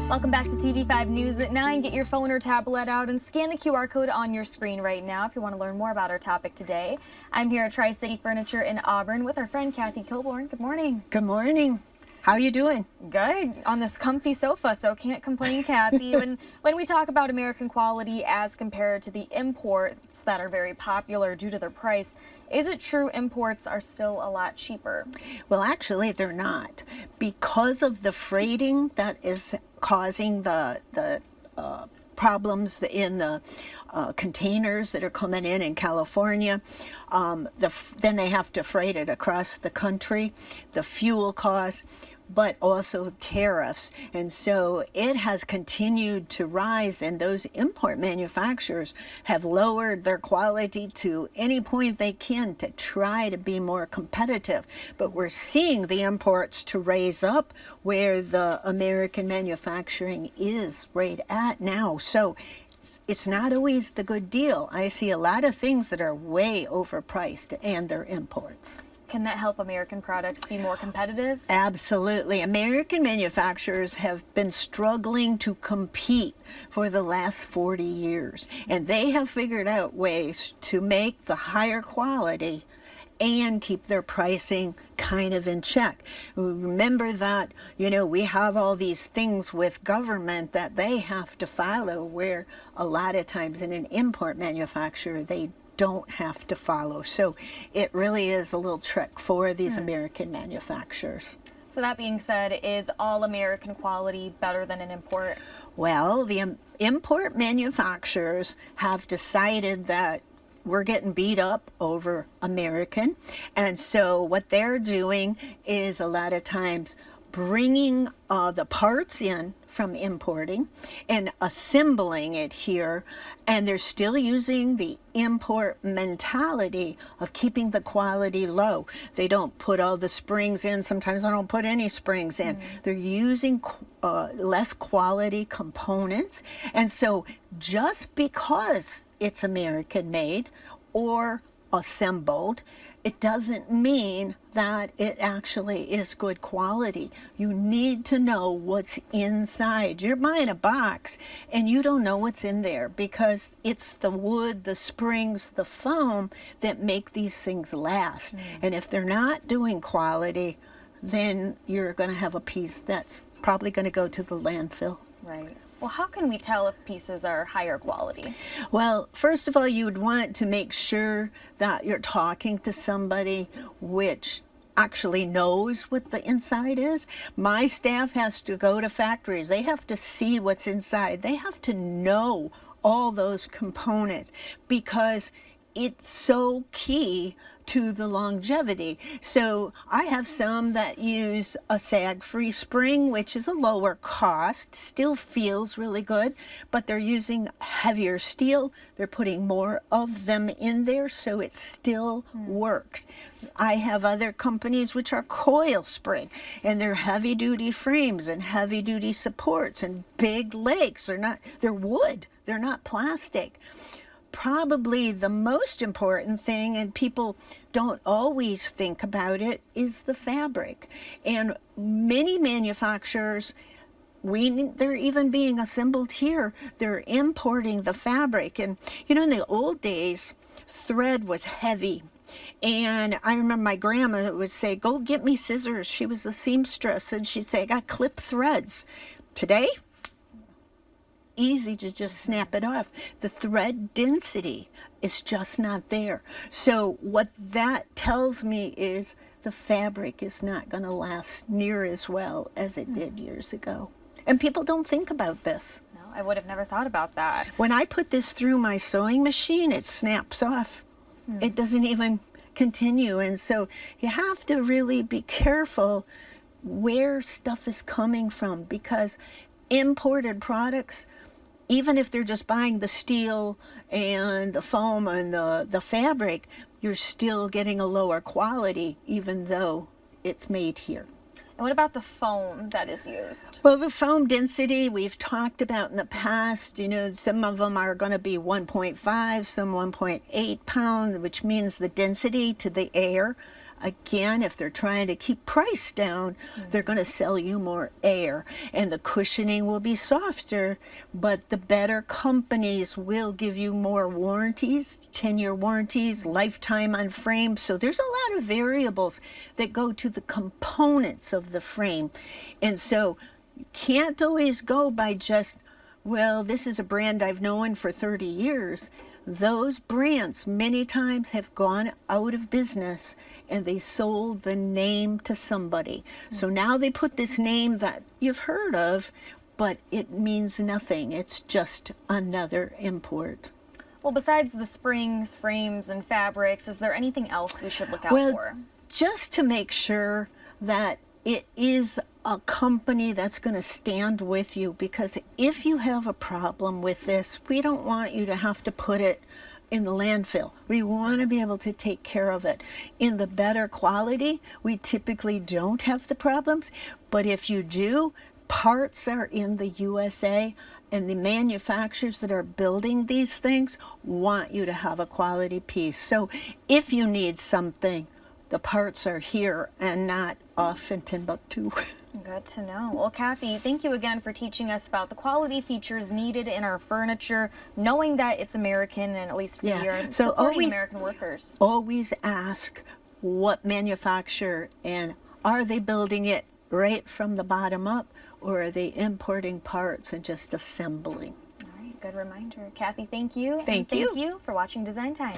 Welcome back to TV5 News at 9. Get your phone or tablet out and scan the QR code on your screen right now if you want to learn more about our topic today. I'm here at Tri-City Furniture in Auburn with our friend Kathy Kilborn. Good morning. Good morning. How are you doing? Good. On this comfy sofa, so can't complain, Kathy. When we talk about American quality as compared to the imports that are very popular due to their price, is it true imports are still a lot cheaper? Well, actually, they're not. Because of the freighting that is causing the problems in the containers that are coming in California, then they have to freight it across the country, the fuel costs, but also tariffs. And so it has continued to rise, and those import manufacturers have lowered their quality to any point they can to try to be more competitive. But we're seeing the imports to raise up where the American manufacturing is right at now. So it's not always the good deal. I see a lot of things that are way overpriced, and they're imports. Can that help American products be more competitive? Absolutely. American manufacturers have been struggling to compete for the last 40 years, and they have figured out ways to make the higher quality and keep their pricing kind of in check. Remember that, we have all these things with government that they have to follow, where a lot of times in an import manufacturer, they don't have to follow. So it really is a little trick for these American manufacturers. So that being said, is all American quality better than an import? Well, the import manufacturers have decided that we're getting beat up over American. And so what they're doing is a lot of times bringing the parts in from importing and assembling it here, and they're still using the import mentality of keeping the quality low. They don't put all the springs in. Sometimes they don't put any springs in. They're using less quality components, and so just because it's American made or assembled, it doesn't mean that it actually is good quality. You need to know what's inside. You're buying a box and you don't know what's in there because it's the wood, the springs, the foam that make these things last. And if they're not doing quality, then you're going to have a piece that's probably going to go to the landfill. Right. Well, how can we tell if pieces are higher quality? Well, first of all, you would want to make sure that you're talking to somebody which actually knows what the inside is. My staff has to go to factories. They have to see what's inside. They have to know all those components because it's so key to the longevity. So I have some that use a sag-free spring, which is a lower cost, still feels really good, but they're using heavier steel. They're putting more of them in there, so it still works. I have other companies which are coil spring, and they're heavy-duty frames and heavy-duty supports and big legs. They're wood. They're not plastic. Probably the most important thing, and people don't always think about it, is the fabric. And many manufacturers, they're even being assembled here. They're importing the fabric. And in the old days, thread was heavy. And I remember my grandma would say, "Go get me scissors." She was a seamstress, and she'd say, "I got clip threads." Today, easy to just snap it off. The thread density is just not there. So what that tells me is the fabric is not going to last near as well as it did years ago. And people don't think about this. No, I would have never thought about that. When I put this through my sewing machine, it snaps off. It doesn't even continue. And so you have to really be careful where stuff is coming from, because imported products, even if they're just buying the steel and the foam and the fabric, you're still getting a lower quality even though it's made here. And what about the foam that is used? Well, the foam density we've talked about in the past, some of them are going to be 1.5, some 1.8 pounds, which means the density to the air Again, if they're trying to keep price down, they're going to sell you more air, and the cushioning will be softer, but the better companies will give you more warranties, 10-year warranties, lifetime on frames. So there's a lot of variables that go to the components of the frame. And so you can't always go by just, well, this is a brand I've known for 30 years. Those brands many times have gone out of business and they sold the name to somebody. So now they put this name that you've heard of, but it means nothing. It's just another import. Well, besides the springs, frames, and fabrics, is there anything else we should look out for? Just to make sure that it is a company that's going to stand with you, because if you have a problem with this, we don't want you to have to put it in the landfill. We want to be able to take care of it. In the better quality, we typically don't have the problems, but if you do, parts are in the USA, and the manufacturers that are building these things want you to have a quality piece. So if you need something, the parts are here and not off in Timbuktu. Good to know. Well, Kathy, thank you again for teaching us about the quality features needed in our furniture, knowing that it's American and at least we are supporting American workers. Always ask what manufacturer, and are they building it right from the bottom up, or are they importing parts and just assembling? All right, good reminder. Kathy, thank you. Thank you. Thank you for watching Design Time.